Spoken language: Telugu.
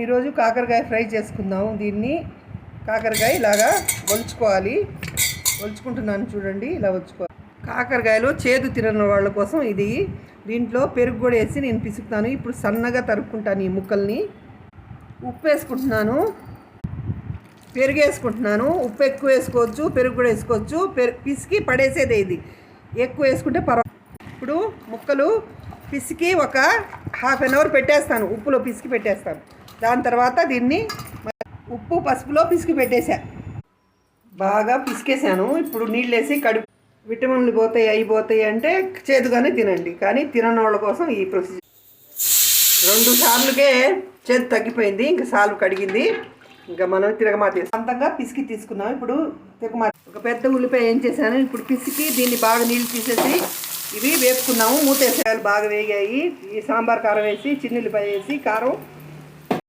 ఈరోజు కాకరకాయ ఫ్రై చేసుకుందాం. దీన్ని కాకరకాయ ఇలాగా ఒలుచుకుంటున్నాను చూడండి. ఇలా ఒలుచుకోవాలి. కాకరకాయలో చేదు తినని వాళ్ళ కోసం ఇది. దీంట్లో పెరుగు కూడా వేసి నేను పిసుకుతాను. ఇప్పుడు సన్నగా తరుక్కుంటాను ఈ ముక్కల్ని. ఉప్పు వేసుకుంటున్నాను, పెరుగు వేసుకుంటున్నాను. ఉప్పు ఎక్కువ వేసుకోవచ్చు, పెరుగు కూడా వేసుకోవచ్చు. పిసికి పడేసేదే ఇది. ఎక్కువ వేసుకుంటే ఇప్పుడు ముక్కలు పిసికి ఒక ½ an hour పెట్టేస్తాను. ఉప్పులో పిసికి పెట్టేస్తాను. దాని తర్వాత దీన్ని ఉప్పు పసుపులో పిసికి పెట్టేసా. బాగా పిసికేసాను. ఇప్పుడు నీళ్ళు వేసి విటమిన్లు అయిపోతాయి అంటే చేదుగానే తినండి. కానీ తినని వాళ్ళ కోసం ఈ ప్రొసీజర్. 2 సార్లుకే చేదు తగ్గిపోయింది. ఇంకా సాల్వ్ కడిగింది. ఇంకా మనం తిరగమాత అంతంగా పిసికి తీసుకున్నాం. ఇప్పుడు తిరగమాత ఒక పెద్ద ఉల్లిపాయ ఏం చేశాను. ఇప్పుడు పిసికి దీన్ని బాగా నీళ్ళు తీసేసి ఇవి వేపుకున్నాము. మూతేసాలు బాగా వేగాయి. ఈ సాంబార్ కారం వేసి, చిన్న ఉల్లిపాయ వేసి, కారం